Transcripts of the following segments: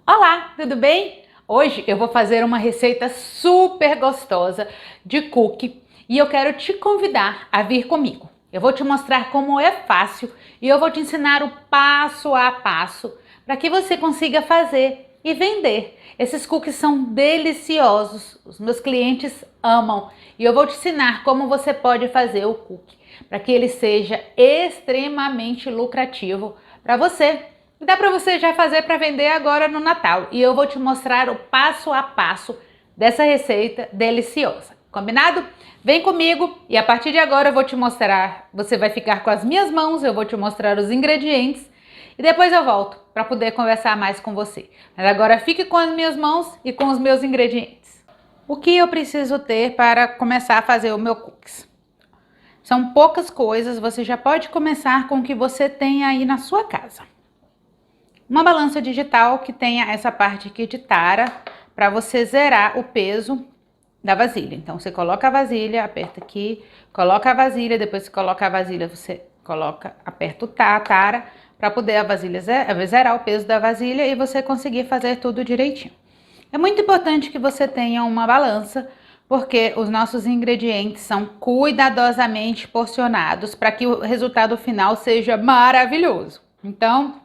Olá, tudo bem? Hoje eu vou fazer uma receita super gostosa de cookie e eu quero te convidar a vir comigo. Eu vou te mostrar como é fácil e eu vou te ensinar o passo a passo para que você consiga fazer e vender. Esses cookies são deliciosos, os meus clientes amam e eu vou te ensinar como você pode fazer o cookie para que ele seja extremamente lucrativo para você. Dá para você já fazer para vender agora no Natal. E eu vou te mostrar o passo a passo dessa receita deliciosa. Combinado? Vem comigo e a partir de agora eu vou te mostrar. Você vai ficar com as minhas mãos, eu vou te mostrar os ingredientes e depois eu volto para poder conversar mais com você. Mas agora fique com as minhas mãos e com os meus ingredientes. O que eu preciso ter para começar a fazer o meu cookies? São poucas coisas, você já pode começar com o que você tem aí na sua casa. Uma balança digital que tenha essa parte aqui de tara para você zerar o peso da vasilha. Então você coloca a vasilha, aperta aqui, coloca a vasilha, depois que coloca a vasilha você aperta o tara para poder a vasilha zerar o peso da vasilha e você conseguir fazer tudo direitinho. É muito importante que você tenha uma balança, porque os nossos ingredientes são cuidadosamente porcionados para que o resultado final seja maravilhoso. Então,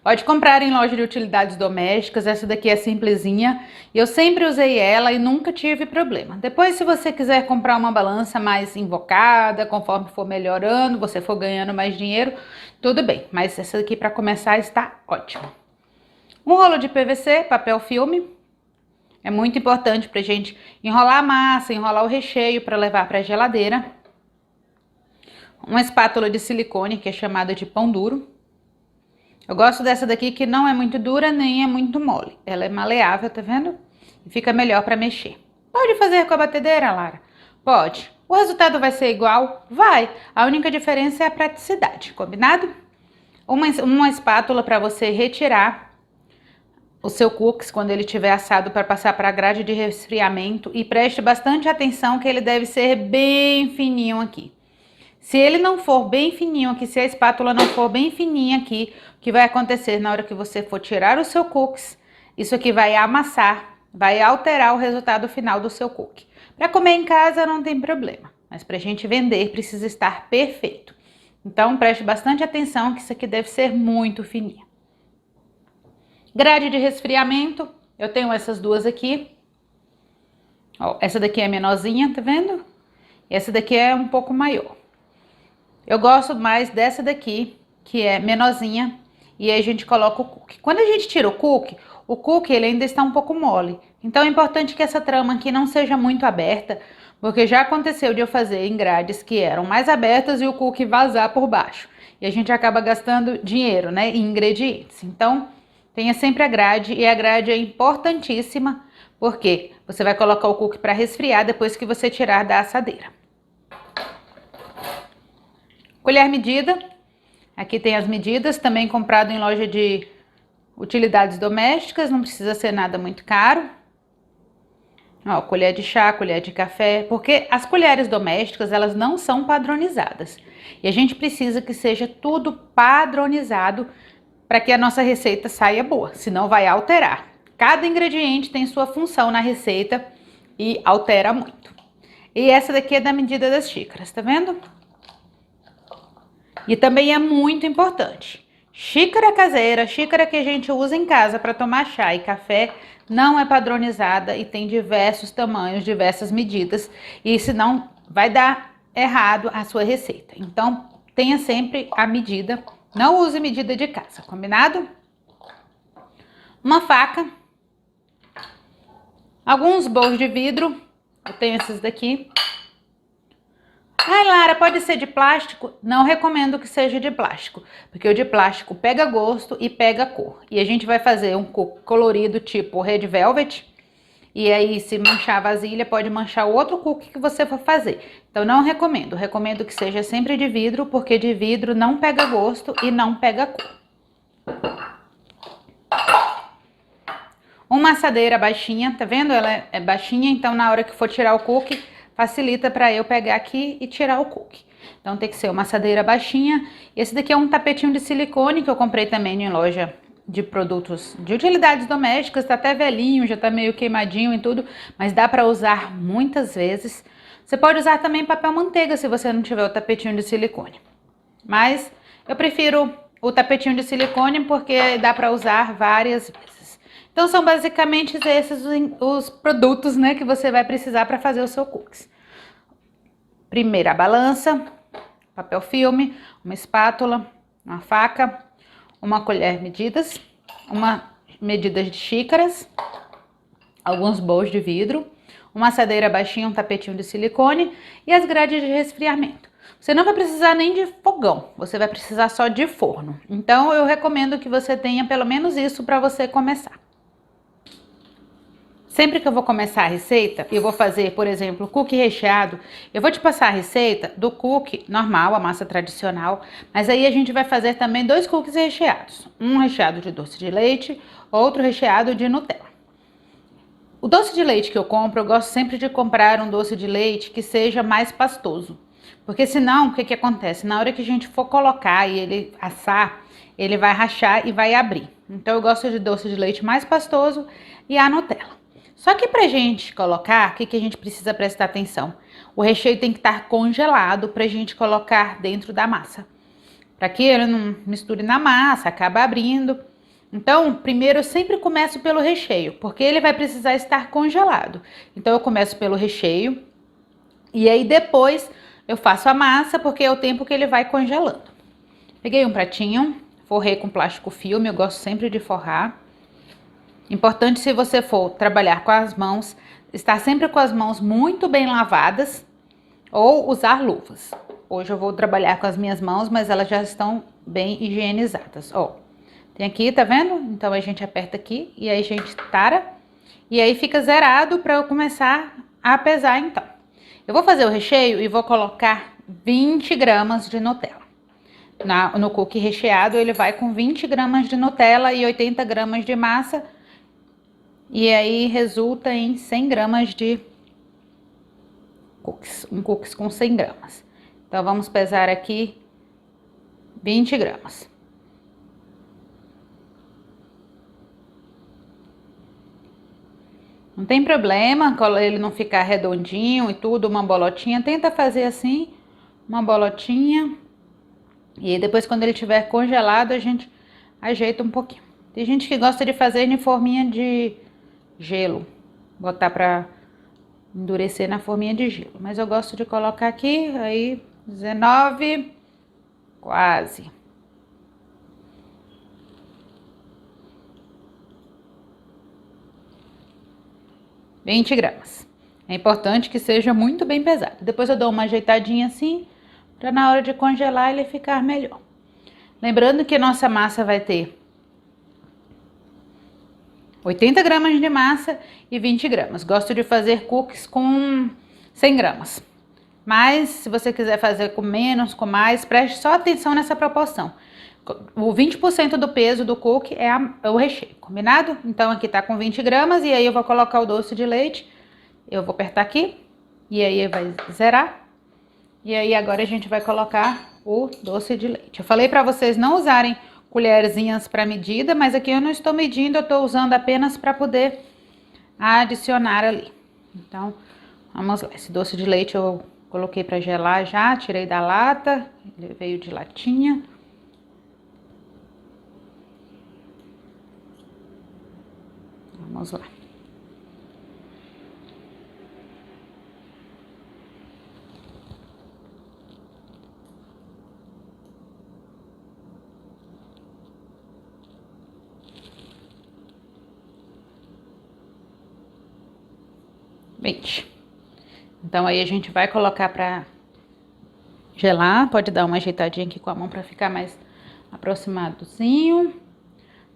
pode comprar em loja de utilidades domésticas, essa daqui é simplesinha. Eu sempre usei ela e nunca tive problema. Depois, se você quiser comprar uma balança mais invocada, conforme for melhorando, você for ganhando mais dinheiro, tudo bem. Mas essa daqui para começar está ótima. Um rolo de PVC, papel filme. É muito importante pra gente enrolar a massa, enrolar o recheio para levar para a geladeira. Uma espátula de silicone, que é chamada de pão duro. Eu gosto dessa daqui que não é muito dura nem é muito mole. Ela é maleável, tá vendo? E fica melhor para mexer. Pode fazer com a batedeira, Lara? Pode. O resultado vai ser igual? Vai. A única diferença é a praticidade, combinado? Uma espátula para você retirar o seu cookies quando ele estiver assado para passar para a grade de resfriamento. E preste bastante atenção que ele deve ser bem fininho aqui. Se ele não for bem fininho aqui, se a espátula não for bem fininha aqui, o que vai acontecer na hora que você for tirar o seu cookies, isso aqui vai amassar, vai alterar o resultado final do seu cookie. Para comer em casa não tem problema, mas para a gente vender precisa estar perfeito. Então preste bastante atenção que isso aqui deve ser muito fininho. Grade de resfriamento, eu tenho essas duas aqui. Ó, essa daqui é menorzinha, tá vendo? E essa daqui é um pouco maior. Eu gosto mais dessa daqui, que é menorzinha, e aí a gente coloca o cookie. Quando a gente tira o cookie ele ainda está um pouco mole. Então é importante que essa trama aqui não seja muito aberta, porque já aconteceu de eu fazer em grades que eram mais abertas e o cookie vazar por baixo. E a gente acaba gastando dinheiro, né, em ingredientes. Então, tenha sempre a grade, e a grade é importantíssima, porque você vai colocar o cookie para resfriar depois que você tirar da assadeira. Colher medida, aqui tem as medidas, também comprado em loja de utilidades domésticas, não precisa ser nada muito caro. Ó, colher de chá, colher de café, porque as colheres domésticas, elas não são padronizadas. E a gente precisa que seja tudo padronizado para que a nossa receita saia boa, senão vai alterar. Cada ingrediente tem sua função na receita e altera muito. E essa daqui é da medida das xícaras, tá vendo? E também é muito importante, xícara caseira, xícara que a gente usa em casa para tomar chá e café, não é padronizada e tem diversos tamanhos, diversas medidas, e senão vai dar errado a sua receita. Então, tenha sempre a medida, não use medida de casa, combinado? Uma faca, alguns bolos de vidro, eu tenho esses daqui. Ai, Lara, pode ser de plástico? Não recomendo que seja de plástico, porque o de plástico pega gosto e pega cor. E a gente vai fazer um colorido tipo Red Velvet, e aí se manchar a vasilha, pode manchar o outro cookie que você for fazer. Então não recomendo, recomendo que seja sempre de vidro, porque de vidro não pega gosto e não pega cor. Uma assadeira baixinha, tá vendo? Ela é baixinha, então na hora que for tirar o cookie, facilita para eu pegar aqui e tirar o cookie. Então tem que ser uma assadeira baixinha. Esse daqui é um tapetinho de silicone que eu comprei também em loja de produtos de utilidades domésticas, tá até velhinho, já tá meio queimadinho e tudo, mas dá para usar muitas vezes. Você pode usar também papel manteiga se você não tiver o tapetinho de silicone. Mas eu prefiro o tapetinho de silicone porque dá para usar várias vezes. Então são basicamente esses os produtos, né, que você vai precisar para fazer o seu cookies. Primeiro a balança, papel filme, uma espátula, uma faca, uma colher medidas, uma medida de xícaras, alguns bowls de vidro, uma assadeira baixinha, um tapetinho de silicone e as grades de resfriamento. Você não vai precisar nem de fogão, você vai precisar só de forno. Então eu recomendo que você tenha pelo menos isso para você começar. Sempre que eu vou começar a receita, eu vou fazer, por exemplo, cookie recheado, eu vou te passar a receita do cookie normal, a massa tradicional, mas aí a gente vai fazer também 2 cookies recheados. Um recheado de doce de leite, outro recheado de Nutella. O doce de leite que eu compro, eu gosto sempre de comprar um doce de leite que seja mais pastoso. Porque senão, o que acontece? Na hora que a gente for colocar e ele assar, ele vai rachar e vai abrir. Então eu gosto de doce de leite mais pastoso e a Nutella. Só que pra gente colocar, o que a gente precisa prestar atenção? O recheio tem que estar congelado pra gente colocar dentro da massa. Para que ele não misture na massa, acaba abrindo. Então, primeiro eu sempre começo pelo recheio, porque ele vai precisar estar congelado. Então eu começo pelo recheio e aí depois eu faço a massa, porque é o tempo que ele vai congelando. Peguei um pratinho, forrei com plástico filme, eu gosto sempre de forrar. Importante, se você for trabalhar com as mãos, estar sempre com as mãos muito bem lavadas ou usar luvas. Hoje eu vou trabalhar com as minhas mãos, mas elas já estão bem higienizadas. Ó, tem aqui, tá vendo? Então a gente aperta aqui e aí a gente tara e aí fica zerado para eu começar a pesar então. Eu vou fazer o recheio e vou colocar 20 gramas de Nutella. No cookie recheado ele vai com 20 gramas de Nutella e 80 gramas de massa. E aí resulta em 100 gramas de cookies, um cookies com 100 gramas. Então vamos pesar aqui 20 gramas. Não tem problema, ele não ficar redondinho e tudo, uma bolotinha, tenta fazer assim, uma bolotinha. E aí depois quando ele estiver congelado a gente ajeita um pouquinho. Tem gente que gosta de fazer em forminha de gelo, botar pra endurecer na forminha de gelo, mas eu gosto de colocar aqui, aí 19, quase. R$20. É importante que seja muito bem pesado. Depois eu dou uma ajeitadinha assim, para na hora de congelar ele ficar melhor. Lembrando que nossa massa vai ter 80 gramas de massa e 20 gramas. Gosto de fazer cookies com 100 gramas. Mas, se você quiser fazer com menos, com mais, preste só atenção nessa proporção. O 20% do peso do cookie é o recheio, combinado? Então, aqui tá com 20 gramas e aí eu vou colocar o doce de leite. Eu vou apertar aqui e aí vai zerar. E aí agora a gente vai colocar o doce de leite. Eu falei para vocês não usarem colherzinhas para medida, mas aqui eu não estou medindo, eu estou usando apenas para poder adicionar ali. Então, vamos lá. Esse doce de leite eu coloquei para gelar já, tirei da lata, ele veio de latinha. Vamos lá. Então aí a gente vai colocar para gelar, pode dar uma ajeitadinha aqui com a mão para ficar mais aproximadozinho,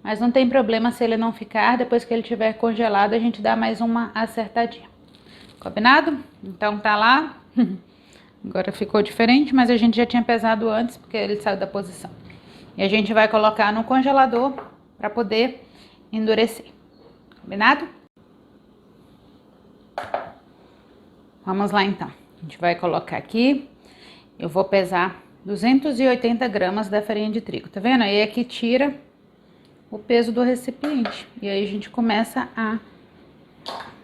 mas não tem problema se ele não ficar, depois que ele tiver congelado a gente dá mais uma acertadinha, combinado? Então tá lá, agora ficou diferente, mas a gente já tinha pesado antes porque ele saiu da posição. E a gente vai colocar no congelador para poder endurecer, combinado? Vamos lá então, a gente vai colocar aqui, eu vou pesar 280 gramas da farinha de trigo, tá vendo? Aí aqui tira o peso do recipiente. E aí a gente começa a...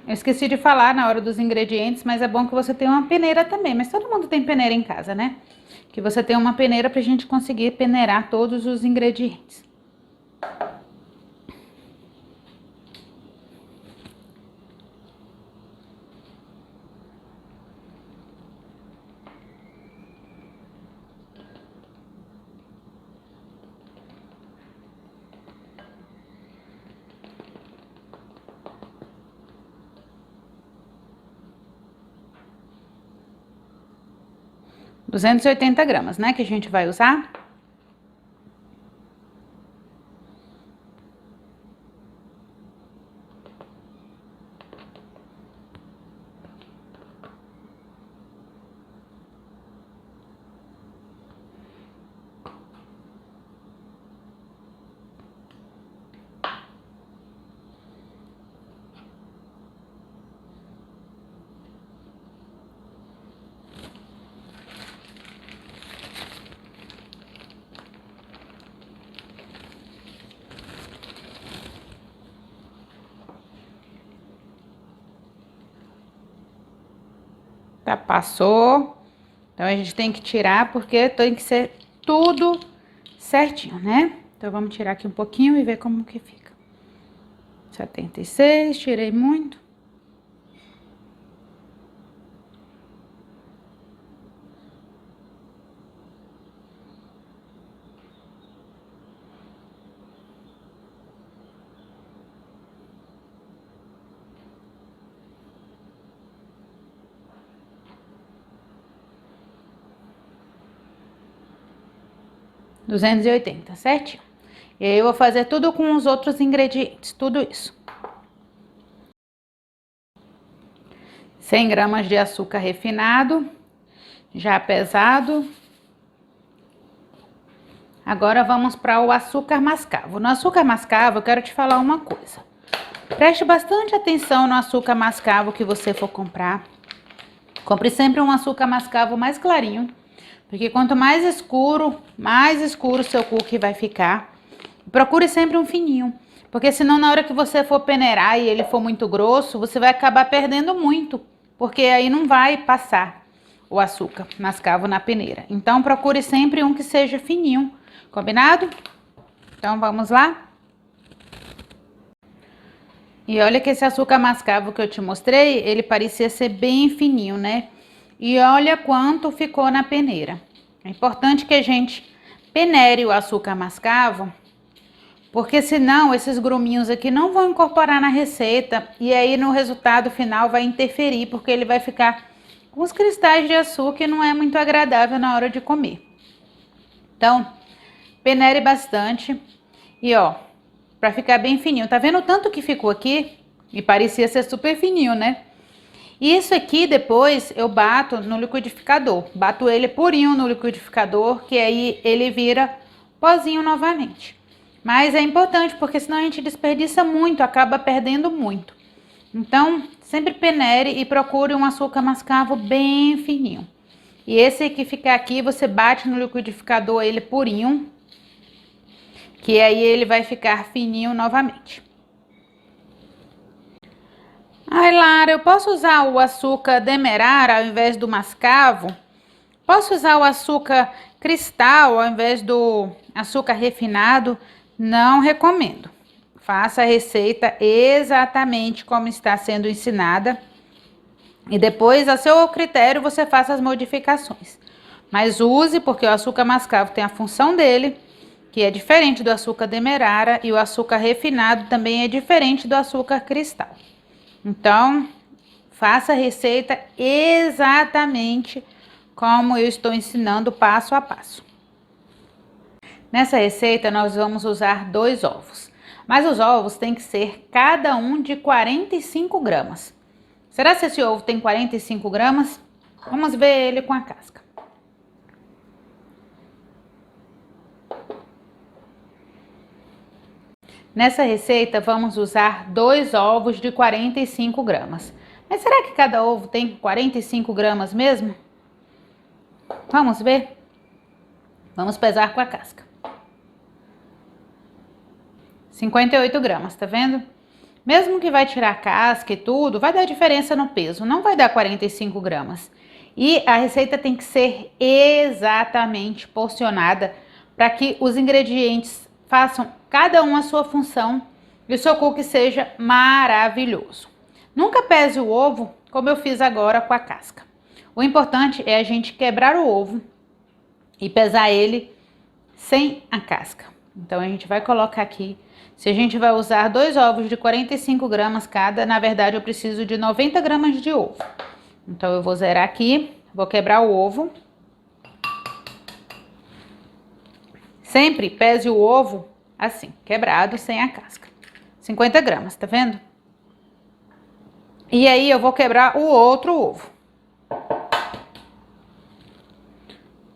Eu esqueci de falar na hora dos ingredientes, mas é bom que você tenha uma peneira também. Mas todo mundo tem peneira em casa, né? Que você tenha uma peneira pra gente conseguir peneirar todos os ingredientes. $280, né, que a gente vai usar. Tá, passou. Então a gente tem que tirar porque tem que ser tudo certinho, né? Então vamos tirar aqui um pouquinho e ver como que fica. 76, tirei muito. $280, certinho? E aí eu vou fazer tudo com os outros ingredientes, tudo isso. 100 gramas de açúcar refinado, já pesado. Agora vamos para o açúcar mascavo. No açúcar mascavo, eu quero te falar uma coisa. Preste bastante atenção no açúcar mascavo que você for comprar. Compre sempre um açúcar mascavo mais clarinho, porque quanto mais escuro o seu cookie vai ficar. Procure sempre um fininho, porque senão na hora que você for peneirar e ele for muito grosso, você vai acabar perdendo muito, porque aí não vai passar o açúcar mascavo na peneira. Então procure sempre um que seja fininho, combinado? Então vamos lá? E olha que esse açúcar mascavo que eu te mostrei, ele parecia ser bem fininho, né? E olha quanto ficou na peneira. É importante que a gente peneire o açúcar mascavo, porque senão esses gruminhos aqui não vão incorporar na receita e aí no resultado final vai interferir, porque ele vai ficar com os cristais de açúcar e não é muito agradável na hora de comer. Então, peneire bastante e ó, pra ficar bem fininho. Tá vendo o tanto que ficou aqui? E parecia ser super fininho, né? E isso aqui depois eu bato no liquidificador. Bato ele purinho no liquidificador, que aí ele vira pozinho novamente. Mas é importante, porque senão a gente desperdiça muito, acaba perdendo muito. Então, sempre peneire e procure um açúcar mascavo bem fininho. E esse que ficar aqui, você bate no liquidificador ele purinho, que aí ele vai ficar fininho novamente. Ai, Lara, eu posso usar o açúcar demerara ao invés do mascavo? Posso usar o açúcar cristal ao invés do açúcar refinado? Não recomendo. Faça a receita exatamente como está sendo ensinada e depois, a seu critério, você faça as modificações. Mas use, porque o açúcar mascavo tem a função dele, que é diferente do açúcar demerara, e o açúcar refinado também é diferente do açúcar cristal. Então, faça a receita exatamente como eu estou ensinando passo a passo. Nessa receita, nós vamos usar 2 ovos. Mas os ovos têm que ser cada um de 45 gramas. Será que esse ovo tem 45 gramas? Vamos ver ele com a casca. Nessa receita, vamos usar 2 ovos de 45 gramas. Mas será que cada ovo tem 45 gramas mesmo? Vamos ver? Vamos pesar com a casca. 58 gramas, tá vendo? Mesmo que vai tirar casca e tudo, vai dar diferença no peso, não vai dar 45 gramas. E a receita tem que ser exatamente porcionada para que os ingredientes façam cada um a sua função e o seu cookie seja maravilhoso. Nunca pese o ovo como eu fiz agora com a casca. O importante é a gente quebrar o ovo e pesar ele sem a casca. Então a gente vai colocar aqui, se a gente vai usar 2 ovos de 45 gramas cada, na verdade eu preciso de 90 gramas de ovo. Então eu vou zerar aqui, vou quebrar o ovo. Sempre pese o ovo assim, quebrado, sem a casca. 50 gramas, tá vendo? E aí eu vou quebrar o outro ovo.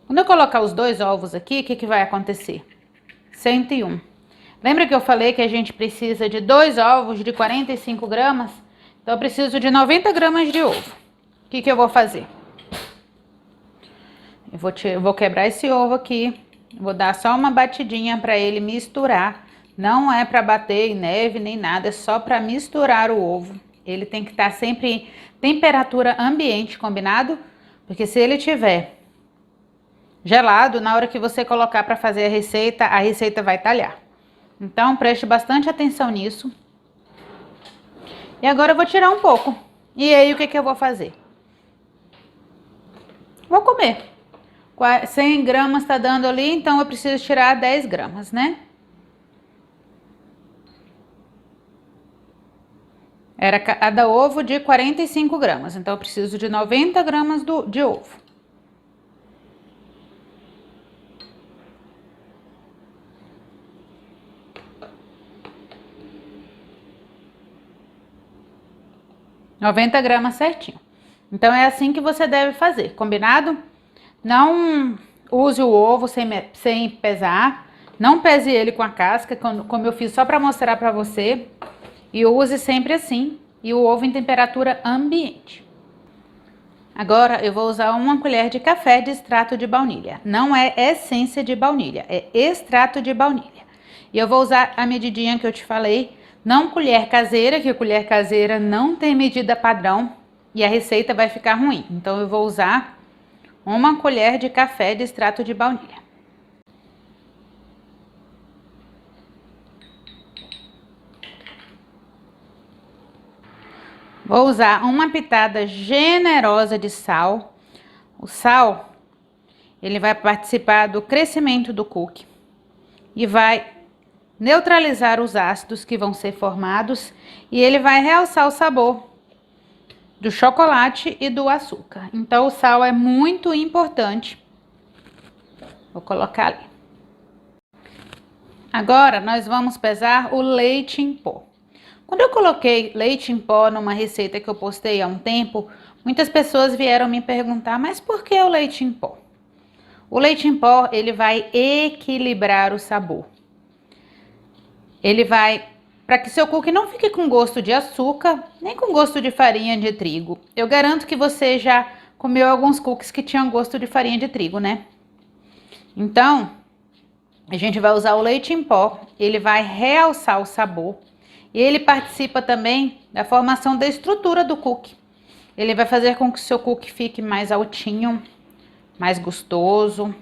Quando eu colocar os 2 ovos aqui, o que vai acontecer? 101. Lembra que eu falei que a gente precisa de 2 ovos de 45 gramas? Então eu preciso de 90 gramas de ovo. O que eu vou fazer? Eu vou quebrar esse ovo aqui, vou dar só uma batidinha para ele misturar. Não é para bater em neve nem nada, é só para misturar o ovo. Ele tem que estar sempre em temperatura ambiente, combinado? Porque se ele tiver gelado, na hora que você colocar para fazer a receita vai talhar. Então preste bastante atenção nisso. E agora eu vou tirar um pouco. E aí o que eu vou fazer? Vou comer. 100 gramas tá dando ali, então eu preciso tirar 10 gramas, né? Era cada ovo de 45 gramas, então eu preciso de 90 gramas de ovo. $90 certinho. Então é assim que você deve fazer, combinado? Não use o ovo sem pesar, não pese ele com a casca, como eu fiz só para mostrar para você. E use sempre assim, e o ovo em temperatura ambiente. Agora eu vou usar 1 colher de café de extrato de baunilha. Não é essência de baunilha, é extrato de baunilha. E eu vou usar a medidinha que eu te falei, não colher caseira, que colher caseira não tem medida padrão e a receita vai ficar ruim. Então eu vou usar 1 colher de café de extrato de baunilha. Vou usar uma pitada generosa de sal. O sal, ele vai participar do crescimento do cookie e vai neutralizar os ácidos que vão ser formados e ele vai realçar o sabor do chocolate e do açúcar. Então o sal é muito importante. Vou colocar ali. Agora nós vamos pesar o leite em pó. Quando eu coloquei leite em pó numa receita que eu postei há um tempo, muitas pessoas vieram me perguntar, mas por que o leite em pó? O leite em pó, ele vai equilibrar o sabor. Ele vai, para que seu cookie não fique com gosto de açúcar, nem com gosto de farinha de trigo. Eu garanto que você já comeu alguns cookies que tinham gosto de farinha de trigo, né? Então, a gente vai usar o leite em pó, ele vai realçar o sabor. E ele participa também da formação da estrutura do cookie. Ele vai fazer com que o seu cookie fique mais altinho, mais gostoso,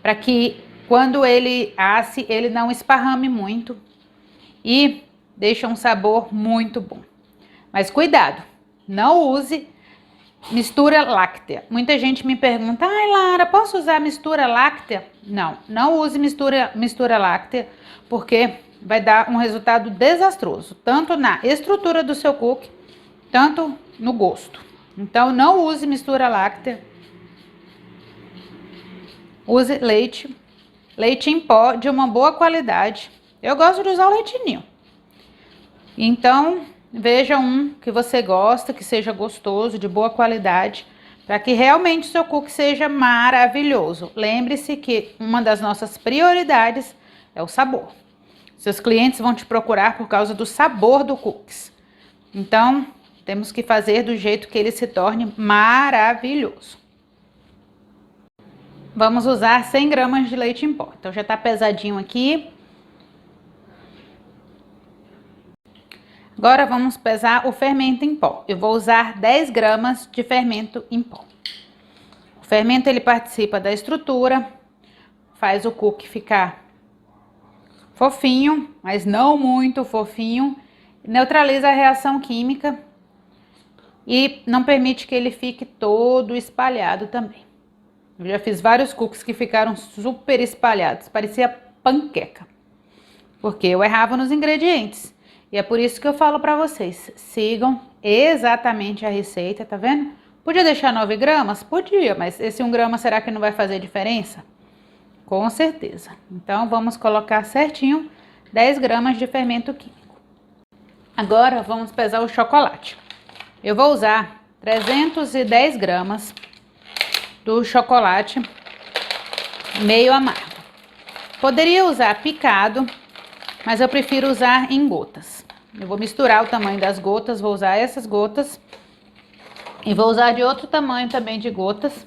para que quando ele asse, ele não esparrame muito e deixa um sabor muito bom. Mas cuidado, não use mistura láctea. Muita gente me pergunta, ai Lara, posso usar mistura láctea? Não, não use mistura láctea, porque vai dar um resultado desastroso, tanto na estrutura do seu cookie, tanto no gosto. Então, não use mistura láctea. Use leite em pó de uma boa qualidade. Eu gosto de usar o leite ninho. Então, veja um que você gosta, que seja gostoso, de boa qualidade, para que realmente o seu cookie seja maravilhoso. Lembre-se que uma das nossas prioridades é o sabor. Seus clientes vão te procurar por causa do sabor do cookies. Então, temos que fazer do jeito que ele se torne maravilhoso. Vamos usar 100 gramas de leite em pó. Então, já tá pesadinho aqui. Agora vamos pesar o fermento em pó. Eu vou usar 10 gramas de fermento em pó. O fermento ele participa da estrutura, faz o cookie ficar fofinho, mas não muito fofinho, neutraliza a reação química e não permite que ele fique todo espalhado também. Eu já fiz vários cookies que ficaram super espalhados, parecia panqueca, porque eu errava nos ingredientes. E é por isso que eu falo pra vocês, sigam exatamente a receita, tá vendo? Podia deixar 9 gramas? Podia, mas esse 1 grama será que não vai fazer diferença? Com certeza. Então, vamos colocar certinho 10 gramas de fermento químico. Agora, vamos pesar o chocolate. Eu vou usar 310 gramas do chocolate meio amargo. Poderia usar picado, mas eu prefiro usar em gotas. Eu vou misturar o tamanho das gotas, vou usar essas gotas e vou usar de outro tamanho também de gotas,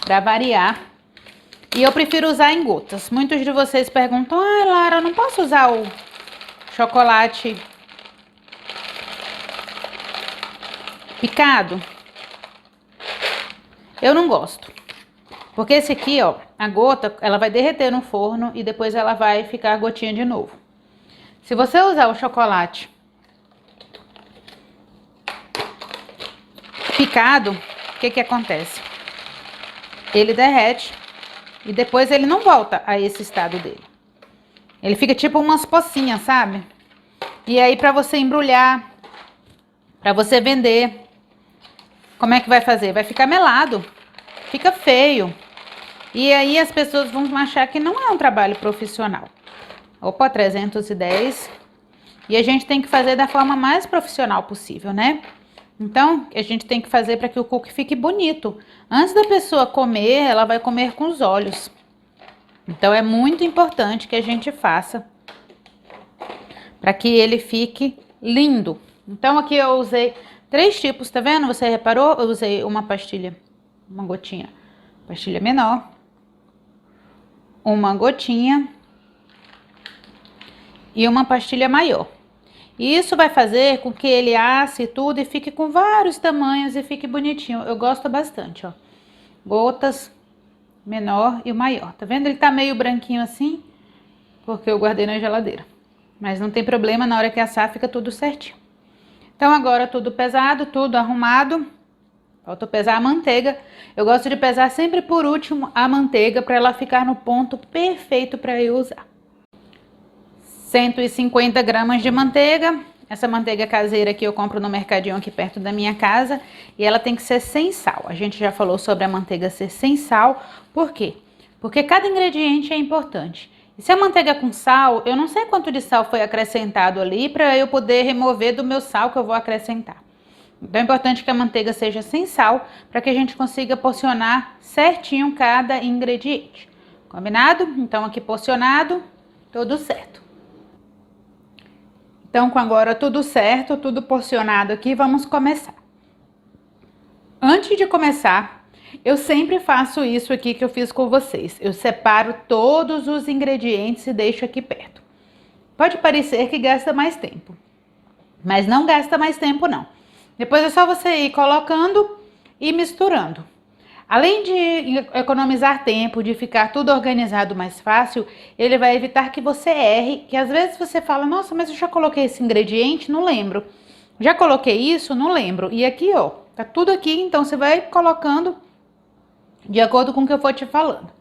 para variar. E eu prefiro usar em gotas. Muitos de vocês perguntam: ah, Lara, eu não posso usar o chocolate picado? Eu não gosto. Porque esse aqui, ó, a gota, ela vai derreter no forno e depois ela vai ficar gotinha de novo. Se você usar o chocolate picado, o que que acontece? Ele derrete e depois ele não volta a esse estado dele. Ele fica tipo umas pocinhas, sabe? E aí pra você embrulhar, pra você vender, como é que vai fazer? Vai ficar melado, fica feio. E aí as pessoas vão achar que não é um trabalho profissional. Opa, 310. E a gente tem que fazer da forma mais profissional possível, né? Então, a gente tem que fazer para que o cookie fique bonito. Antes da pessoa comer, ela vai comer com os olhos. Então, é muito importante que a gente faça para que ele fique lindo. Então, aqui eu usei 3 tipos, tá vendo? Você reparou? Eu usei uma pastilha, uma gotinha, pastilha menor, uma gotinha e uma pastilha maior. E isso vai fazer com que ele asse tudo e fique com vários tamanhos e fique bonitinho. Eu gosto bastante, ó. Gotas, menor e o maior. Tá vendo? Ele tá meio branquinho assim, porque eu guardei na geladeira. Mas não tem problema, na hora que assar fica tudo certinho. Então agora tudo pesado, tudo arrumado. Falta pesar a manteiga. Eu gosto de pesar sempre por último a manteiga para ela ficar no ponto perfeito para eu usar. 150 gramas de manteiga. Essa manteiga caseira que eu compro no mercadinho aqui perto da minha casa. E ela tem que ser sem sal. A gente já falou sobre a manteiga ser sem sal. Por quê? Porque cada ingrediente é importante. E se a manteiga é com sal, eu não sei quanto de sal foi acrescentado ali para eu poder remover do meu sal que eu vou acrescentar. Então é importante que a manteiga seja sem sal para que a gente consiga porcionar certinho cada ingrediente. Combinado? Então aqui porcionado, tudo certo. Então, com agora tudo certo, tudo porcionado aqui, vamos começar. Antes de começar, eu sempre faço isso aqui que eu fiz com vocês. Eu separo todos os ingredientes e deixo aqui perto. Pode parecer que gasta mais tempo, mas não gasta mais tempo não. Depois é só você ir colocando e misturando. Além de economizar tempo, de ficar tudo organizado mais fácil, ele vai evitar que você erre, que às vezes você fala: nossa, mas eu já coloquei esse ingrediente, não lembro. Já coloquei isso, não lembro. E aqui, ó, tá tudo aqui, então você vai colocando de acordo com o que eu for te falando.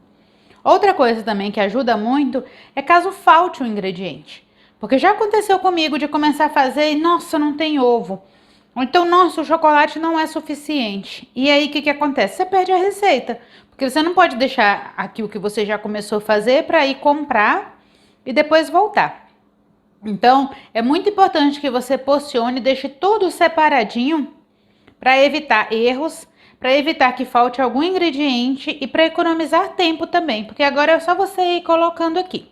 Outra coisa também que ajuda muito é caso falte um ingrediente. Porque já aconteceu comigo de começar a fazer e, nossa, não tem ovo. Ou então, nossa, o chocolate não é suficiente. E aí, o que acontece? Você perde a receita. Porque você não pode deixar aqui o que você já começou a fazer para ir comprar e depois voltar. Então, é muito importante que você porcione e deixe tudo separadinho para evitar erros, para evitar que falte algum ingrediente e para economizar tempo também. Porque agora é só você ir colocando aqui.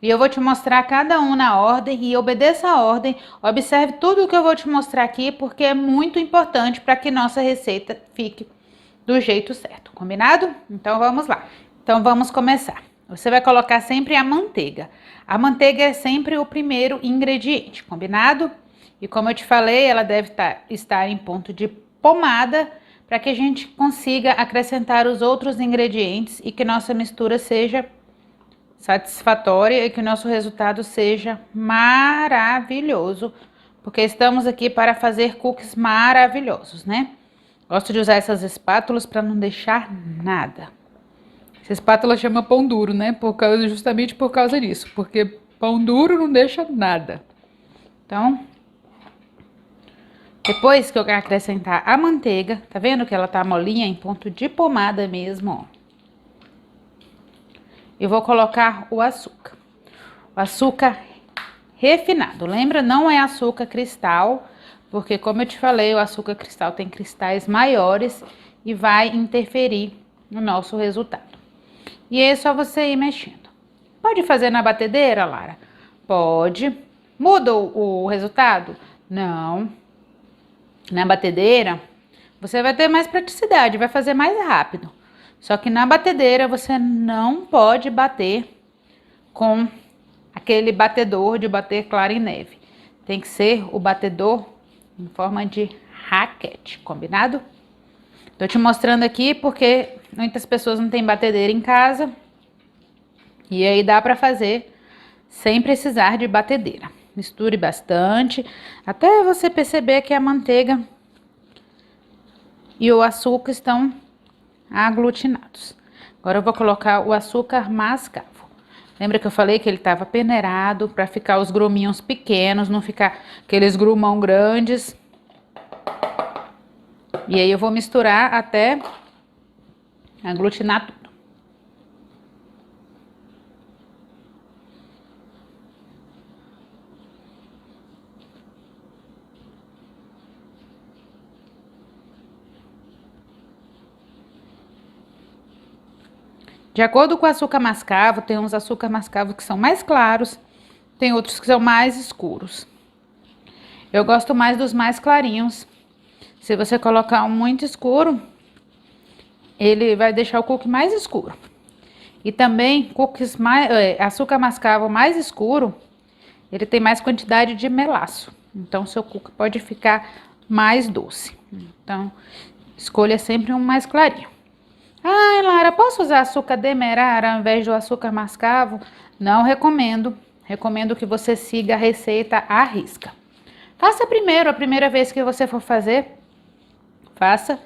E eu vou te mostrar cada um na ordem e obedeça a ordem. Observe tudo o que eu vou te mostrar aqui, porque é muito importante para que nossa receita fique do jeito certo, combinado? Então vamos lá. Então vamos começar. você vai colocar sempre a manteiga. A manteiga é sempre o primeiro ingrediente, combinado? E como eu te falei, ela deve estar em ponto de pomada para que a gente consiga acrescentar os outros ingredientes e que nossa mistura seja satisfatória e que o nosso resultado seja maravilhoso, porque estamos aqui para fazer cookies maravilhosos, né? Gosto de usar essas espátulas para não deixar nada. Essa espátula chama pão duro, né? Justamente por causa disso, porque pão duro não deixa nada. Então, depois que eu acrescentar a manteiga, tá vendo que ela tá molinha em ponto de pomada mesmo, ó. Eu vou colocar o açúcar. O açúcar refinado. Lembra? Não é açúcar cristal, porque como eu te falei, o açúcar cristal tem cristais maiores e vai interferir no nosso resultado. E é só você ir mexendo. Pode fazer na batedeira, Lara? Pode. Muda o resultado? Não. Na batedeira, você vai ter mais praticidade, vai fazer mais rápido. Só que na batedeira você não pode bater com aquele batedor de bater clara em neve. Tem que ser o batedor em forma de raquete, combinado? Tô te mostrando aqui porque muitas pessoas não têm batedeira em casa. E aí dá para fazer sem precisar de batedeira. Misture bastante, até você perceber que a manteiga e o açúcar estão aglutinados. Agora eu vou colocar o açúcar mascavo. Lembra que eu falei que ele estava peneirado para ficar os gruminhos pequenos, não ficar aqueles grumão grandes. E aí eu vou misturar até aglutinar tudo. De acordo com o açúcar mascavo, tem uns açúcar mascavo que são mais claros, tem outros que são mais escuros. Eu gosto mais dos mais clarinhos. Se você colocar um muito escuro, ele vai deixar o cookie mais escuro. E também açúcar mascavo mais escuro, ele tem mais quantidade de melaço. Então seu cookie pode ficar mais doce. Então escolha sempre um mais clarinho. Ai, Lara, posso usar açúcar demerara ao invés do açúcar mascavo? Não recomendo. Recomendo que você siga a receita à risca. Faça primeiro, a primeira vez que você for fazer, faça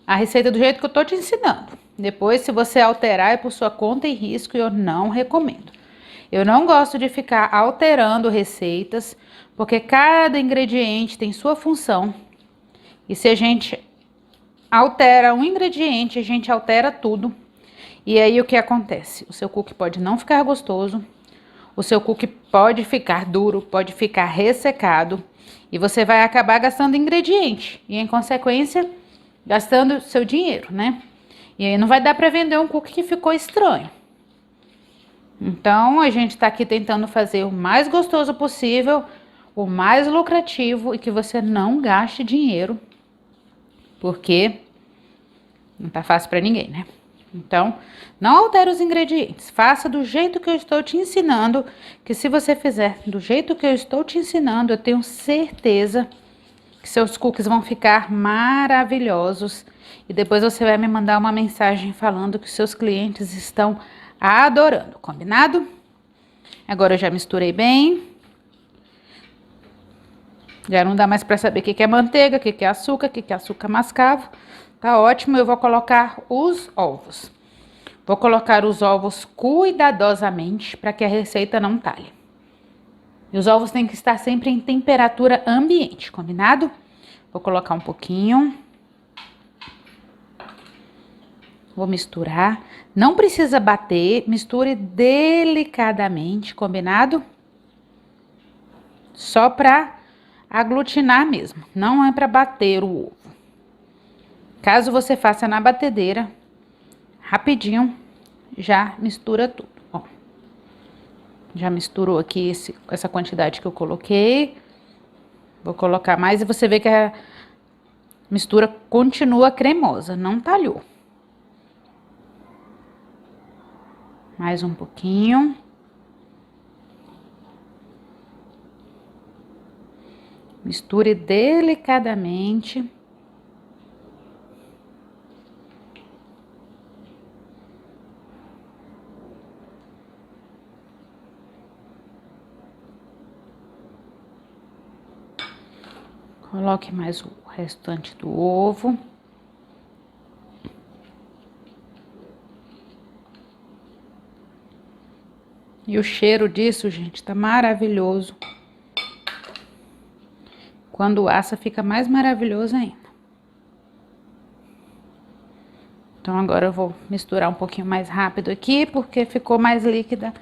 a receita do jeito que eu tô te ensinando. Depois, se você alterar, é por sua conta e risco e eu não recomendo. Eu não gosto de ficar alterando receitas, porque cada ingrediente tem sua função. E se a gente altera um ingrediente, a gente altera tudo. E aí o que acontece? O seu cookie pode não ficar gostoso, o seu cookie pode ficar duro, pode ficar ressecado e você vai acabar gastando ingrediente e em consequência gastando seu dinheiro, né? E aí não vai dar para vender um cookie que ficou estranho. Então a gente tá aqui tentando fazer o mais gostoso possível, o mais lucrativo e que você não gaste dinheiro. Porque não tá fácil para ninguém, né? Então, não altere os ingredientes. Faça do jeito que eu estou te ensinando, que se você fizer do jeito que eu estou te ensinando, eu tenho certeza que seus cookies vão ficar maravilhosos. E depois você vai me mandar uma mensagem falando que seus clientes estão adorando, combinado? Agora eu já misturei bem. Já não dá mais para saber o que é manteiga, o que é açúcar, o que é açúcar mascavo. Tá ótimo, eu vou colocar os ovos. Vou colocar os ovos cuidadosamente para que a receita não talhe. E os ovos têm que estar sempre em temperatura ambiente, combinado? Vou colocar um pouquinho. Vou misturar. Não precisa bater, misture delicadamente, combinado? Só para aglutinar mesmo, não é para bater o ovo. Caso você faça na batedeira, rapidinho já mistura tudo. Ó, já misturou aqui essa quantidade que eu coloquei. Vou colocar mais e você vê que a mistura continua cremosa, não talhou. Mais um pouquinho. Misture delicadamente. Coloque mais o restante do ovo. E o cheiro disso, gente, tá maravilhoso. Quando assa, fica mais maravilhoso ainda. Então, agora eu vou misturar um pouquinho mais rápido aqui, porque ficou mais líquida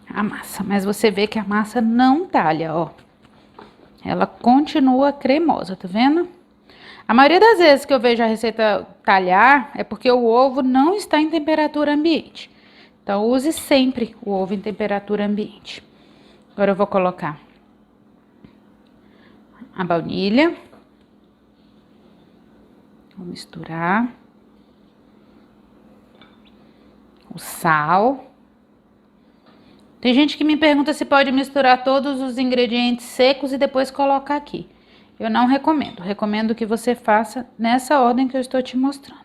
a massa. Mas você vê que a massa não talha, ó. Ela continua cremosa, tá vendo? A maioria das vezes que eu vejo a receita talhar é porque o ovo não está em temperatura ambiente. Então, use sempre o ovo em temperatura ambiente. Agora eu vou colocar a baunilha. Vou misturar. O sal. Tem gente que me pergunta se pode misturar todos os ingredientes secos e depois colocar aqui. Eu não recomendo. Recomendo que você faça nessa ordem que eu estou te mostrando.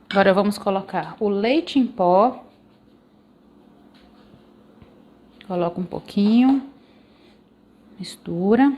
Agora vamos colocar o leite em pó. Coloca um pouquinho. Mistura.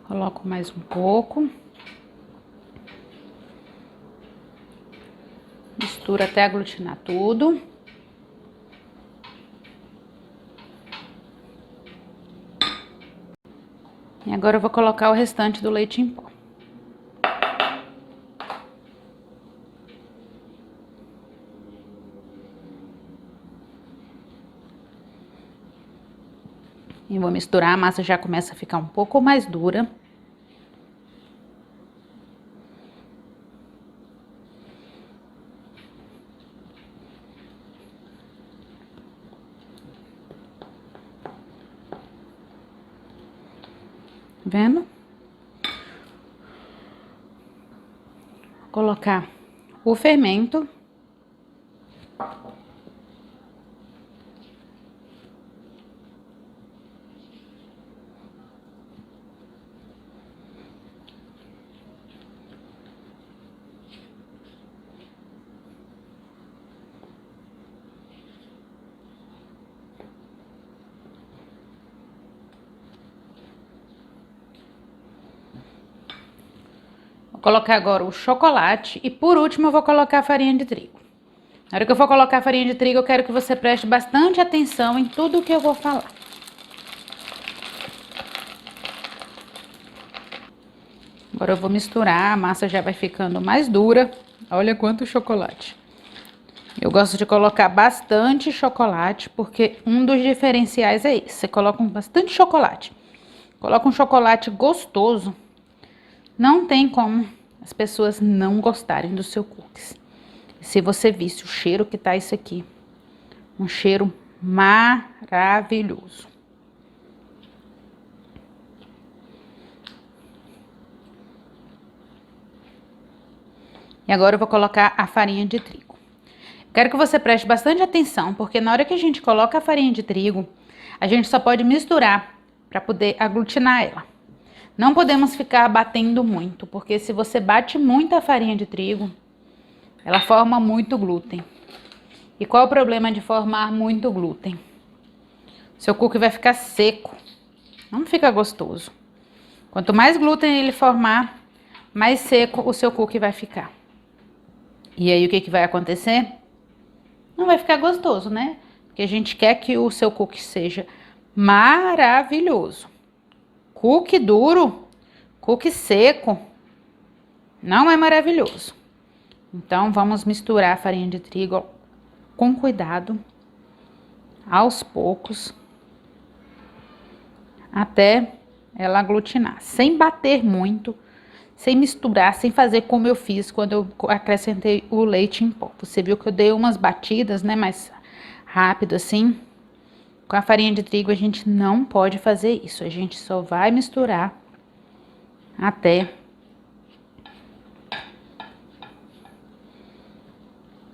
Coloco mais um pouco. Mistura até aglutinar tudo. E agora eu vou colocar o restante do leite em pó. E vou misturar, a massa já começa a ficar um pouco mais dura. Vendo? Vou colocar o fermento. Vou colocar agora o chocolate e por último eu vou colocar a farinha de trigo. Na hora que eu for colocar a farinha de trigo, eu quero que você preste bastante atenção em tudo que eu vou falar. Agora eu vou misturar, a massa já vai ficando mais dura. Olha quanto chocolate. Eu gosto de colocar bastante chocolate, porque um dos diferenciais é esse. Você coloca bastante chocolate. Coloca um chocolate gostoso. Não tem como as pessoas não gostarem do seu cookies. Se você visse o cheiro que tá isso aqui. Um cheiro maravilhoso. E agora eu vou colocar a farinha de trigo. Quero que você preste bastante atenção, porque na hora que a gente coloca a farinha de trigo, a gente só pode misturar para poder aglutinar ela. Não podemos ficar batendo muito, porque se você bate muito a farinha de trigo, ela forma muito glúten. E qual é o problema de formar muito glúten? Seu cookie vai ficar seco, não fica gostoso. Quanto mais glúten ele formar, mais seco o seu cookie vai ficar. E aí o que vai acontecer? Não vai ficar gostoso, né? Porque a gente quer que o seu cookie seja maravilhoso. Cookie duro, cookie seco, não é maravilhoso. Então, vamos misturar a farinha de trigo com cuidado, aos poucos, até ela aglutinar, sem bater muito, sem misturar, sem fazer como eu fiz quando eu acrescentei o leite em pó. Você viu que eu dei umas batidas, né, mais rápido assim. Com a farinha de trigo a gente não pode fazer isso, a gente só vai misturar até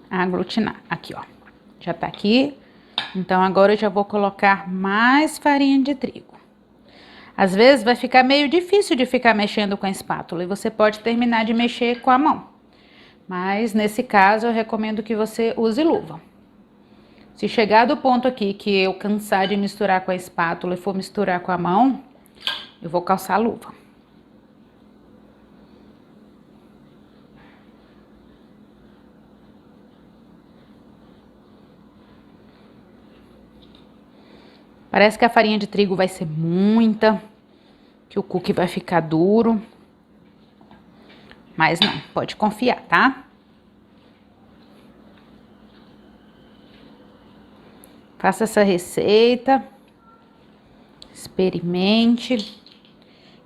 aglutinar. Aqui, ó, já tá aqui. Então agora eu já vou colocar mais farinha de trigo. Às vezes vai ficar meio difícil de ficar mexendo com a espátula e você pode terminar de mexer com a mão. Mas nesse caso eu recomendo que você use luva. Se chegar do ponto aqui que eu cansar de misturar com a espátula e for misturar com a mão, eu vou calçar a luva. Parece que a farinha de trigo vai ser muita, que o cookie vai ficar duro. Mas não, pode confiar, tá? Faça essa receita, experimente,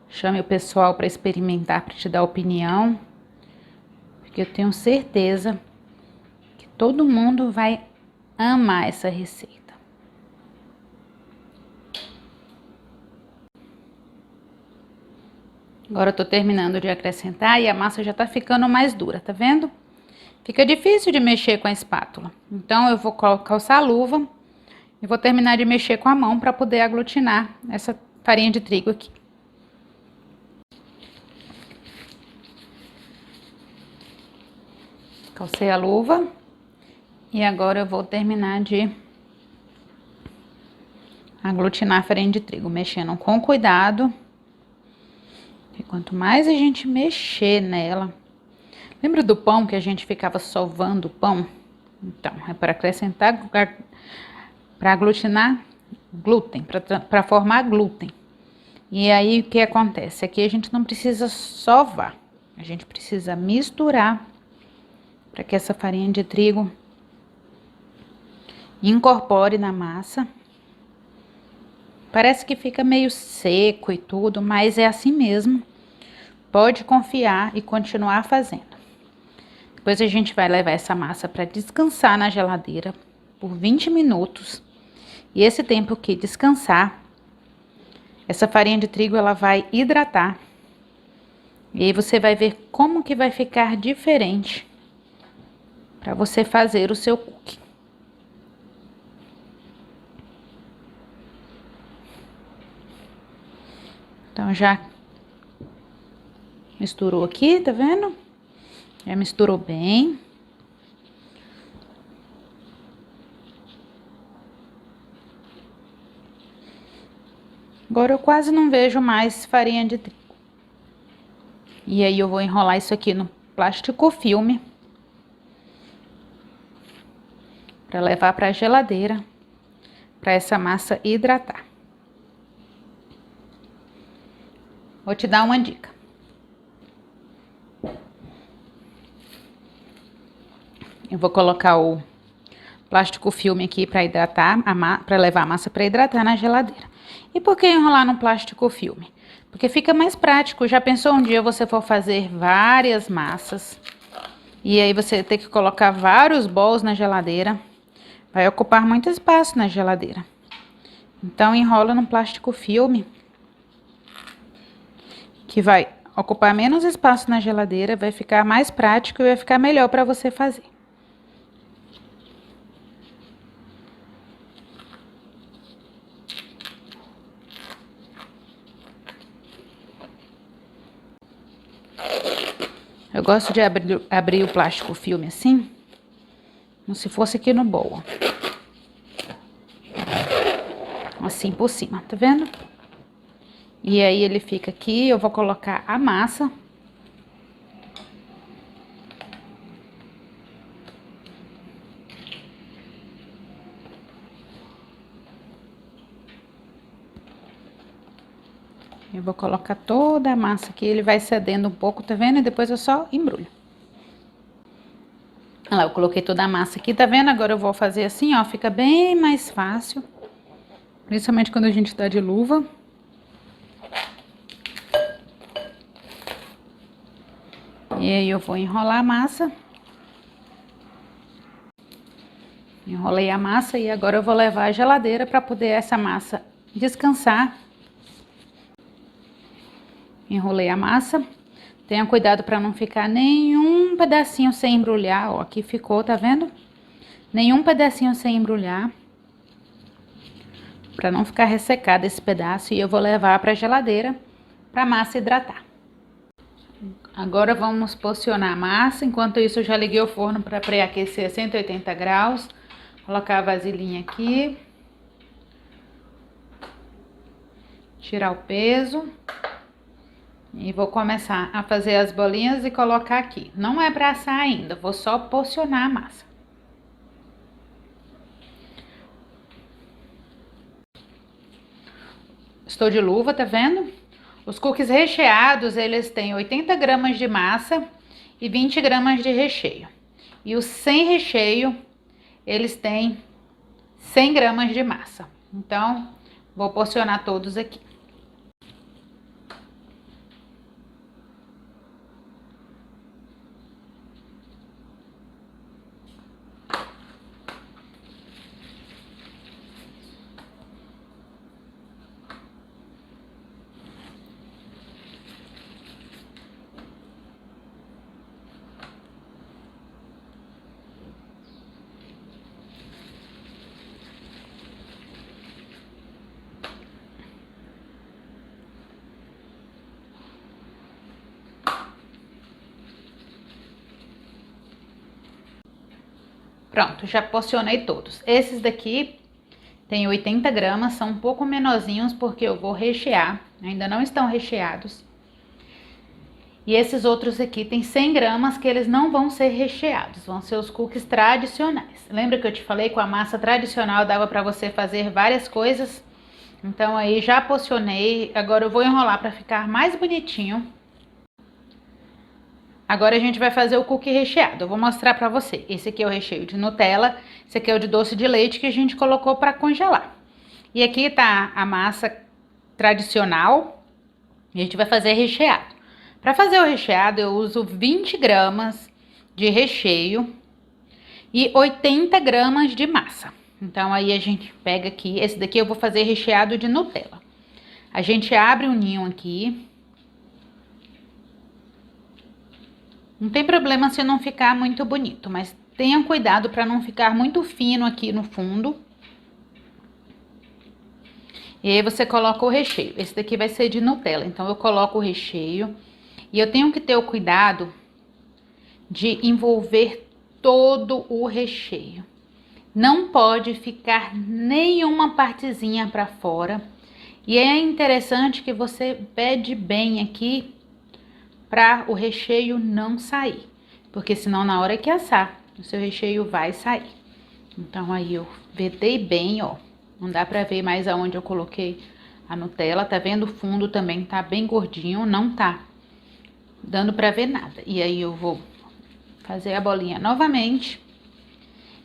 chame o pessoal para experimentar, para te dar opinião, porque eu tenho certeza que todo mundo vai amar essa receita. Agora eu tô terminando de acrescentar e a massa já tá ficando mais dura, tá vendo? Fica difícil de mexer com a espátula. Então eu vou calçar a luva e vou terminar de mexer com a mão para poder aglutinar essa farinha de trigo aqui. Calcei a luva e agora eu vou terminar de aglutinar a farinha de trigo, mexendo com cuidado. E quanto mais a gente mexer nela... Lembra do pão que a gente ficava sovando o pão? Então, é para acrescentar, para aglutinar glúten, para formar glúten. E aí, o que acontece? Aqui a gente não precisa sovar, a gente precisa misturar para que essa farinha de trigo incorpore na massa. Parece que fica meio seco e tudo, mas é assim mesmo. Pode confiar e continuar fazendo. Depois a gente vai levar essa massa para descansar na geladeira por 20 minutos. E esse tempo que descansar, essa farinha de trigo ela vai hidratar. E aí você vai ver como que vai ficar diferente para você fazer o seu cookie. Então já misturou aqui, tá vendo? Já misturou bem. Agora eu quase não vejo mais farinha de trigo. E aí eu vou enrolar isso aqui no plástico filme para levar para a geladeira, para essa massa hidratar. Vou te dar uma dica. Eu vou colocar o plástico filme aqui para hidratar, para levar a massa para hidratar na geladeira. E por que enrolar no plástico filme? Porque fica mais prático. Já pensou um dia você for fazer várias massas e aí você ter que colocar vários bols na geladeira? Vai ocupar muito espaço na geladeira. Então enrola no plástico filme, que vai ocupar menos espaço na geladeira, vai ficar mais prático e vai ficar melhor para você fazer. Eu gosto de abrir o plástico filme assim, como se fosse aqui no bowl. Assim por cima, tá vendo? E aí ele fica aqui, eu vou colocar a massa. Eu vou colocar toda a massa aqui, ele vai cedendo um pouco, tá vendo? E depois eu só embrulho. Olha lá, eu coloquei toda a massa aqui, tá vendo? Agora eu vou fazer assim, ó, fica bem mais fácil. Principalmente quando a gente tá de luva. E aí eu vou enrolar a massa. Enrolei a massa e agora eu vou levar à geladeira para poder essa massa descansar. Enrolei a massa. Tenha cuidado para não ficar nenhum pedacinho sem embrulhar, ó, aqui ficou, tá vendo? Nenhum pedacinho sem embrulhar. Para não ficar ressecado esse pedaço e eu vou levar para a geladeira para a massa hidratar. Agora vamos posicionar a massa. Enquanto isso eu já liguei o forno para pré-aquecer a 180 graus. Colocar a vasilhinha aqui. Tirar o peso. E vou começar a fazer as bolinhas e colocar aqui. Não é para assar ainda, vou só porcionar a massa. Estou de luva, tá vendo? Os cookies recheados, eles têm 80 gramas de massa e 20 gramas de recheio. E os sem recheio, eles têm 100 gramas de massa. Então, vou porcionar todos aqui. Pronto, já porcionei todos. Esses daqui tem 80 gramas, são um pouco menorzinhos porque eu vou rechear. Ainda não estão recheados. E esses outros aqui tem 100 gramas que eles não vão ser recheados, vão ser os cookies tradicionais. Lembra que eu te falei que com a massa tradicional dava para você fazer várias coisas? Então aí já porcionei, agora eu vou enrolar para ficar mais bonitinho. Agora a gente vai fazer o cookie recheado, eu vou mostrar para você. Esse aqui é o recheio de Nutella, esse aqui é o de doce de leite que a gente colocou para congelar. E aqui tá a massa tradicional e a gente vai fazer recheado. Para fazer o recheado eu uso 20 gramas de recheio e 80 gramas de massa. Então aí a gente pega aqui, esse daqui eu vou fazer recheado de Nutella. A gente abre o ninho aqui. Não tem problema se não ficar muito bonito, mas tenha cuidado para não ficar muito fino aqui no fundo. E aí você coloca o recheio. Esse daqui vai ser de Nutella, então eu coloco o recheio. E eu tenho que ter o cuidado de envolver todo o recheio. Não pode ficar nenhuma partezinha para fora. E é interessante que você pede bem aqui para o recheio não sair, porque senão na hora que assar, o seu recheio vai sair. Então aí eu vedei bem, ó, não dá para ver mais aonde eu coloquei a Nutella, tá vendo? O fundo também tá bem gordinho, não tá dando para ver nada. E aí eu vou fazer a bolinha novamente.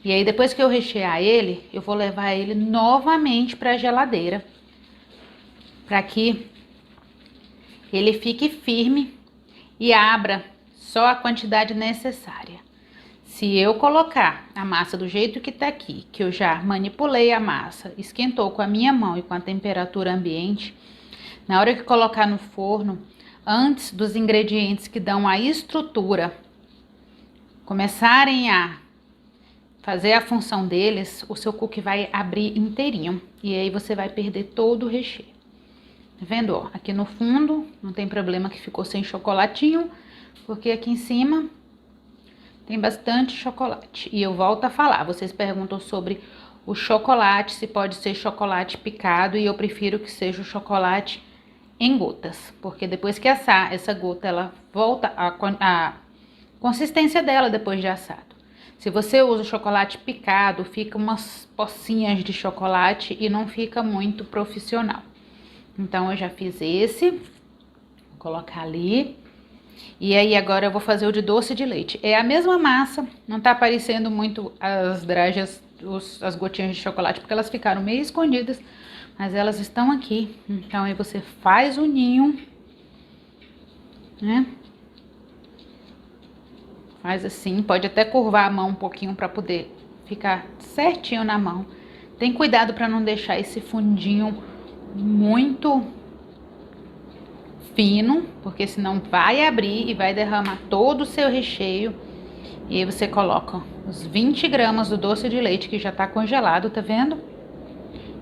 E aí depois que eu rechear ele, eu vou levar ele novamente para a geladeira, para que ele fique firme e abra só a quantidade necessária. Se eu colocar a massa do jeito que tá aqui, que eu já manipulei a massa, esquentou com a minha mão e com a temperatura ambiente, na hora que colocar no forno, antes dos ingredientes que dão a estrutura começarem a fazer a função deles, o seu cookie vai abrir inteirinho e aí você vai perder todo o recheio. Tá vendo, ó? Aqui no fundo não tem problema que ficou sem chocolatinho, porque aqui em cima tem bastante chocolate. E eu volto a falar, vocês perguntam sobre o chocolate, se pode ser chocolate picado, e eu prefiro que seja o chocolate em gotas, porque depois que assar, essa gota, ela volta a consistência dela depois de assado. Se você usa o chocolate picado, fica umas pocinhas de chocolate e não fica muito profissional. Então, eu já fiz esse, vou colocar ali. E aí agora eu vou fazer o de doce de leite. É a mesma massa, não tá aparecendo muito as dragas, as gotinhas de chocolate, porque elas ficaram meio escondidas, mas elas estão aqui. Então aí você faz o ninho, né? Faz assim, pode até curvar a mão um pouquinho para poder ficar certinho na mão. Tem cuidado para não deixar esse fundinho muito fino, porque senão vai abrir e vai derramar todo o seu recheio. E aí você coloca os 20 gramas do doce de leite que já tá congelado, tá vendo?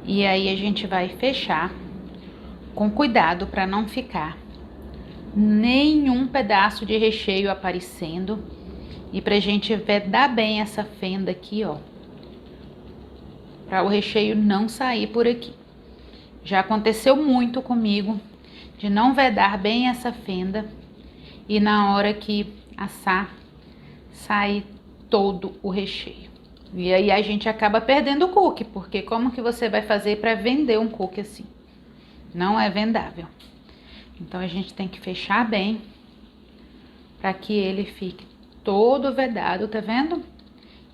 E aí a gente vai fechar com cuidado para não ficar nenhum pedaço de recheio aparecendo. E pra gente vedar bem essa fenda aqui, ó, para o recheio não sair por aqui. Já aconteceu muito comigo de não vedar bem essa fenda e na hora que assar, sair todo o recheio. E aí a gente acaba perdendo o cookie, porque como que você vai fazer para vender um cookie assim? Não é vendável. Então a gente tem que fechar bem para que ele fique todo vedado, tá vendo?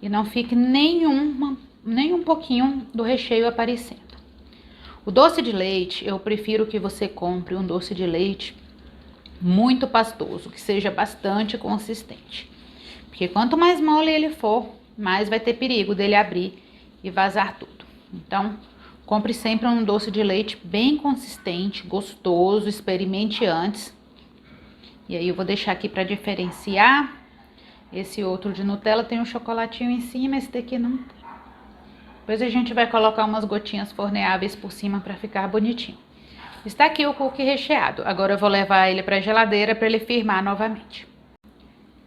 E não fique nem um pouquinho do recheio aparecendo. O doce de leite, eu prefiro que você compre um doce de leite muito pastoso, que seja bastante consistente. Porque quanto mais mole ele for, mais vai ter perigo dele abrir e vazar tudo. Então, compre sempre um doce de leite bem consistente, gostoso, experimente antes. E aí eu vou deixar aqui para diferenciar. Esse outro de Nutella tem um chocolatinho em cima, esse daqui não tem. Depois a gente vai colocar umas gotinhas forneáveis por cima para ficar bonitinho. Está aqui o cookie recheado. Agora eu vou levar ele para a geladeira para ele firmar novamente.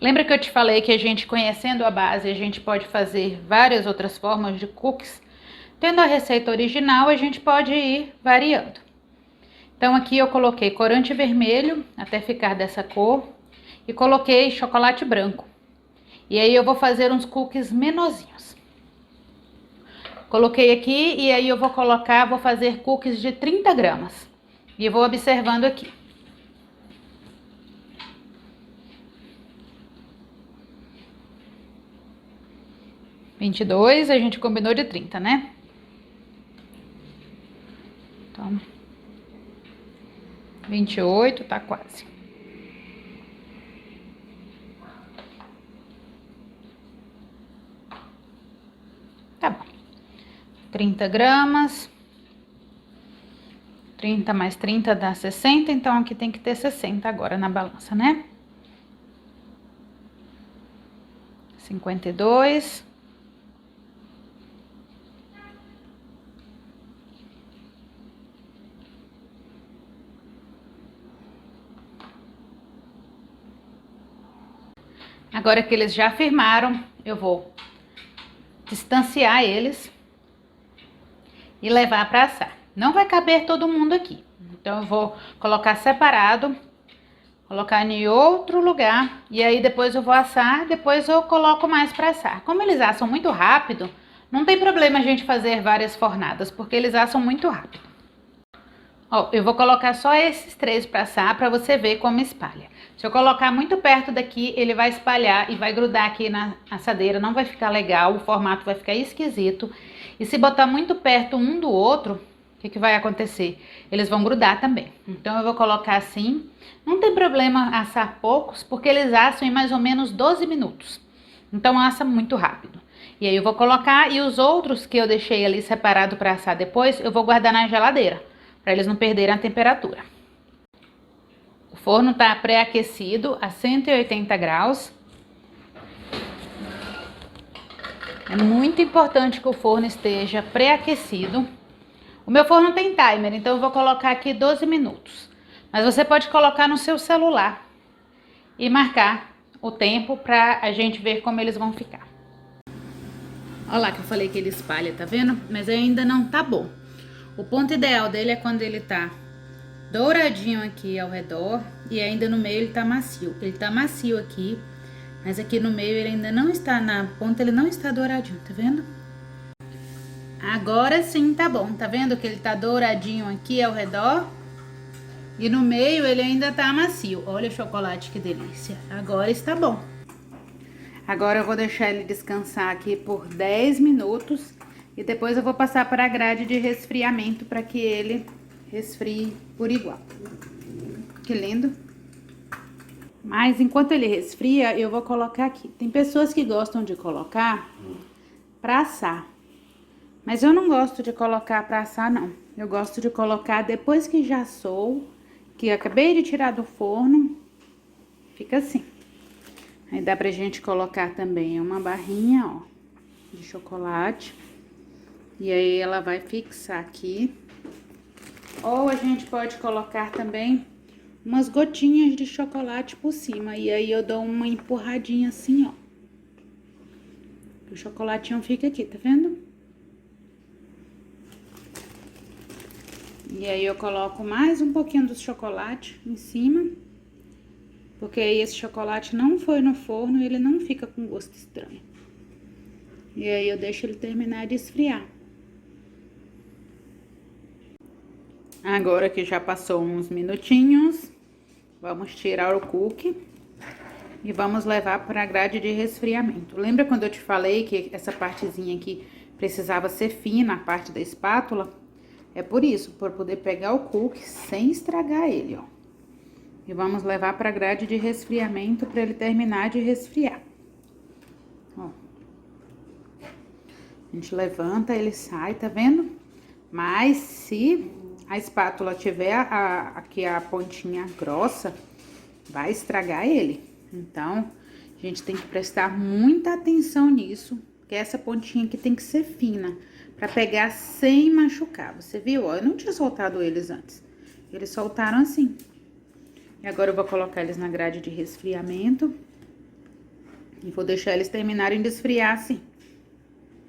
Lembra que eu te falei que a gente, conhecendo a base, a gente pode fazer várias outras formas de cookies? Tendo a receita original, a gente pode ir variando. Então aqui eu coloquei corante vermelho, até ficar dessa cor, e coloquei chocolate branco. E aí eu vou fazer uns cookies menorzinhos. Coloquei aqui e aí eu vou fazer cookies de 30 gramas. E vou observando aqui. $22, a gente combinou de 30, né? Então, 28, tá quase. Tá bom. 30 gramas. 30 mais 30 dá 60, então aqui tem que ter 60 agora na balança, né? 52. Agora que eles já firmaram, eu vou distanciar eles e levar para assar. Não vai caber todo mundo aqui, então eu vou colocar separado, colocar em outro lugar e aí depois eu vou assar, depois eu coloco mais para assar. Como eles assam muito rápido, não tem problema a gente fazer várias fornadas, porque eles assam muito rápido. Ó, eu vou colocar só esses 3 para assar para você ver como espalha. Se eu colocar muito perto daqui, ele vai espalhar e vai grudar aqui na assadeira, não vai ficar legal, o formato vai ficar esquisito. E se botar muito perto um do outro, o que vai acontecer? Eles vão grudar também. Então eu vou colocar assim, não tem problema assar poucos, porque eles assam em mais ou menos 12 minutos. Então assa muito rápido. E aí eu vou colocar, e os outros que eu deixei ali separado para assar depois, eu vou guardar na geladeira, para eles não perderem a temperatura. O forno está pré-aquecido a 180 graus. É muito importante que o forno esteja pré-aquecido. O meu forno tem timer, então eu vou colocar aqui 12 minutos. Mas você pode colocar no seu celular e marcar o tempo para a gente ver como eles vão ficar. Olha lá que eu falei que ele espalha, tá vendo? Mas ainda não tá bom. O ponto ideal dele é quando ele tá douradinho aqui ao redor e ainda no meio ele tá macio. Ele tá macio aqui, mas aqui no meio ele ainda não está, na ponta ele não está douradinho, tá vendo? Agora sim tá bom, tá vendo que ele tá douradinho aqui ao redor? E no meio ele ainda tá macio. Olha o chocolate, que delícia. Agora está bom. Agora eu vou deixar ele descansar aqui por 10 minutos. E depois eu vou passar para a grade de resfriamento para que ele resfrie por igual. Que lindo. Mas enquanto ele resfria, eu vou colocar aqui. Tem pessoas que gostam de colocar para assar. Mas eu não gosto de colocar para assar, não. Eu gosto de colocar depois que já assou, que eu acabei de tirar do forno. Fica assim. Aí dá pra gente colocar também uma barrinha, ó, de chocolate. E aí ela vai fixar aqui. Ou a gente pode colocar também umas gotinhas de chocolate por cima. E aí eu dou uma empurradinha assim, ó. O chocolatinho fica aqui, tá vendo? E aí eu coloco mais um pouquinho do chocolate em cima. Porque aí esse chocolate não foi no forno e ele não fica com gosto estranho. E aí eu deixo ele terminar de esfriar. Agora que já passou uns minutinhos, vamos tirar o cookie e vamos levar para a grade de resfriamento. Lembra quando eu te falei que essa partezinha aqui precisava ser fina, a parte da espátula? É por isso, por poder pegar o cookie sem estragar ele, ó. E vamos levar para a grade de resfriamento para ele terminar de resfriar. Ó. A gente levanta, ele sai, tá vendo? Mas se a espátula tiver aqui a pontinha grossa, vai estragar ele. Então, a gente tem que prestar muita atenção nisso, porque essa pontinha aqui tem que ser fina, para pegar sem machucar. Você viu? Ó, eu não tinha soltado eles antes. Eles soltaram assim. E agora eu vou colocar eles na grade de resfriamento. E vou deixar eles terminarem de esfriar assim.